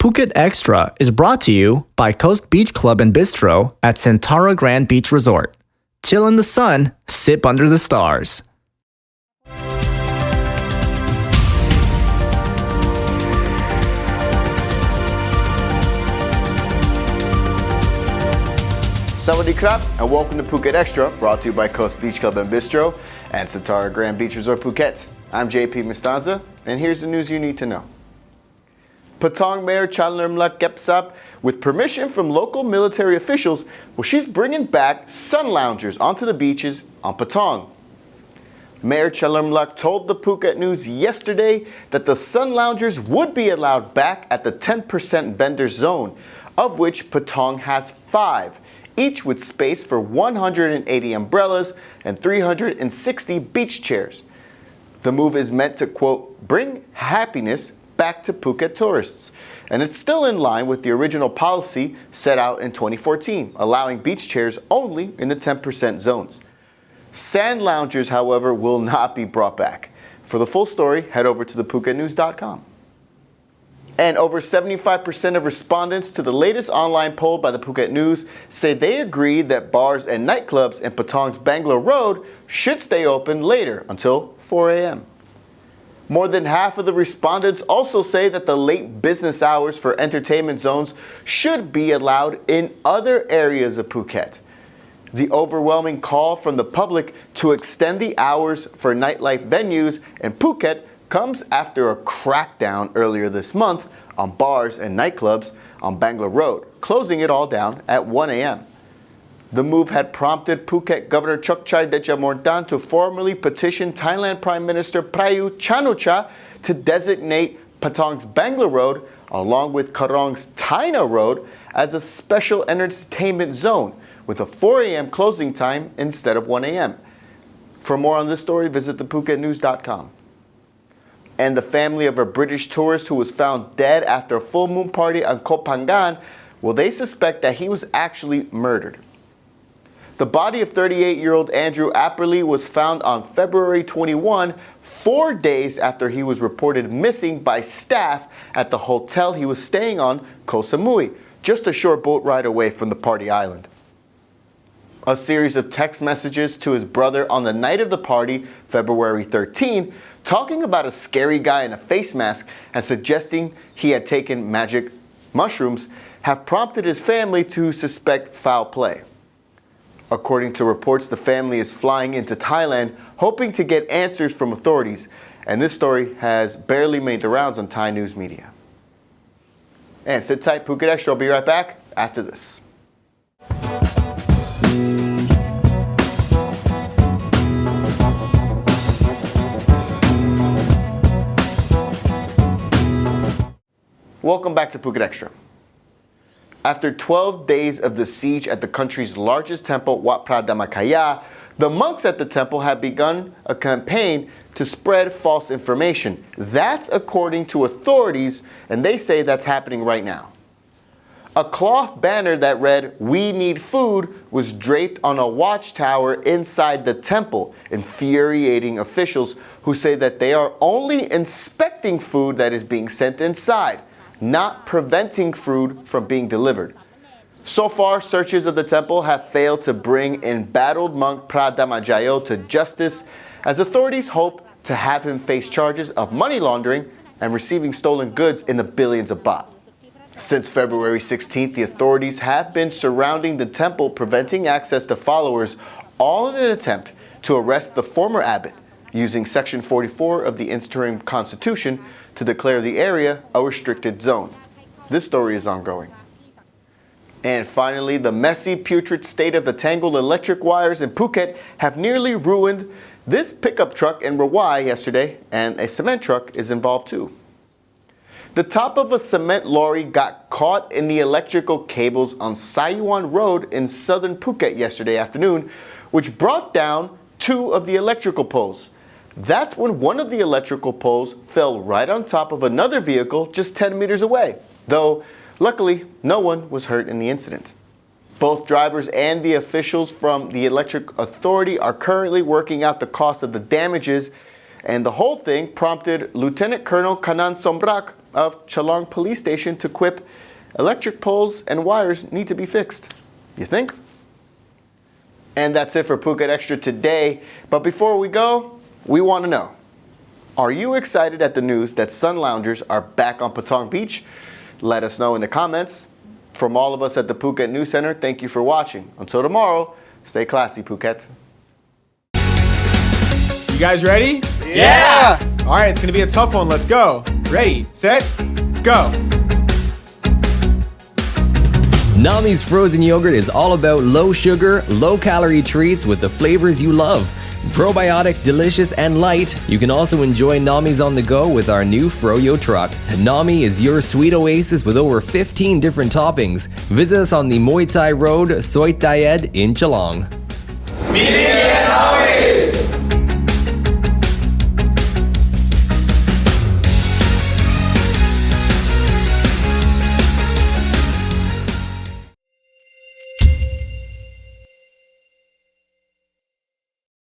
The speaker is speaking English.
Phuket Extra is brought to you by Coast Beach Club and Bistro at XTRA Grand Beach Resort. Chill in the sun, sip under the stars. Sawadee krap, and welcome to Phuket Extra, brought to you by Coast Beach Club and Bistro and XTRA Grand Beach Resort Phuket. I'm JP Mistanza, and here's the news you need to know. Patong Mayor Chalermla Kepsap, with permission from local military officials, she's bringing back sun loungers onto the beaches on Patong. Mayor Chalermla told the Phuket News yesterday that the sun loungers would be allowed back at the 10% vendor zone, of which Patong has 5, each with space for 180 umbrellas and 360 beach chairs. The move is meant to, quote, bring happiness back to Phuket tourists. And it's still in line with the original policy set out in 2014, allowing beach chairs only in the 10% zones. Sand loungers, however, will not be brought back. For the full story, head over to thephuket.news.com. And over 75% of respondents to the latest online poll by the Phuket News say they agree that bars and nightclubs in Patong's Bangalore Road should stay open later until 4 a.m. More than half of the respondents also say that the late business hours for entertainment zones should be allowed in other areas of Phuket. The overwhelming call from the public to extend the hours for nightlife venues in Phuket comes after a crackdown earlier this month on bars and nightclubs on Bangalore Road, closing it all down at 1 a.m. The move had prompted Phuket Governor Chokchai Dejamordan to formally petition Thailand Prime Minister Prayut Chan-o-cha to designate Patong's Bangalore Road, along with Karong's Taina Road, as a special entertainment zone with a 4 a.m. closing time instead of 1 a.m. For more on this story, visit thephuket.news.com. And the family of a British tourist who was found dead after a full moon party on Koh Phangan, well, they suspect that he was actually murdered. The body of 38-year-old Andrew Apperley was found on February 21, 4 days after he was reported missing by staff at the hotel he was staying on, Koh Samui, just a short boat ride away from the party island. A series of text messages to his brother on the night of the party, February 13, talking about a scary guy in a face mask and suggesting he had taken magic mushrooms, have prompted his family to suspect foul play. According to reports, the family is flying into Thailand hoping to get answers from authorities, and this story has barely made the rounds on Thai news media. And sit tight, Phuket Extra. I'll be right back after this. Welcome back to Phuket Extra. After 12 days of the siege at the country's largest temple, Wat Phra Dhammakaya, the monks at the temple have begun a campaign to spread false information. That's according to authorities, and they say that's happening right now. A cloth banner that read, "We need food," was draped on a watchtower inside the temple, infuriating officials who say that they are only inspecting food that is being sent inside, not preventing food from being delivered. So far, searches of the temple have failed to bring embattled monk Phra Dhammajayo to justice, as authorities hope to have him face charges of money laundering and receiving stolen goods in the billions of baht. Since February 16th, the authorities have been surrounding the temple, preventing access to followers, all in an attempt to arrest the former abbot, using Section 44 of the interim constitution to declare the area a restricted zone. This story is ongoing. And finally, the messy, putrid state of the tangled electric wires in Phuket have nearly ruined this pickup truck in Rawai yesterday, and a cement truck is involved too. The top of a cement lorry got caught in the electrical cables on Sayuan Road in southern Phuket yesterday afternoon, which brought down 2 of the electrical poles. That's when one of the electrical poles fell right on top of another vehicle just 10 meters away, though luckily no one was hurt in the incident. Both drivers and the officials from the electric authority are currently working out the cost of the damages, and the whole thing prompted Lieutenant Colonel Kanan Sombrak of Chalong Police Station to quip electric poles and wires need to be fixed. You think? And that's it for Phuket Extra today. But before we go, we want to know, are you excited at the news that sun loungers are back on Patong Beach? Let us know in the comments. From all of us at the Phuket News Center, thank you for watching. Until tomorrow, stay classy, Phuket. You guys ready? Yeah! All right, it's gonna be a tough one. Let's go. Ready, set, go. Nami's frozen yogurt is all about low sugar, low calorie treats with the flavors you love. Probiotic, delicious, and light. You can also enjoy Nami's on the go with our new Froyo truck. Nami is your sweet oasis with over 15 different toppings. Visit us on the Muay Thai Road, Soit Dayed in Chalong. Meeting again always!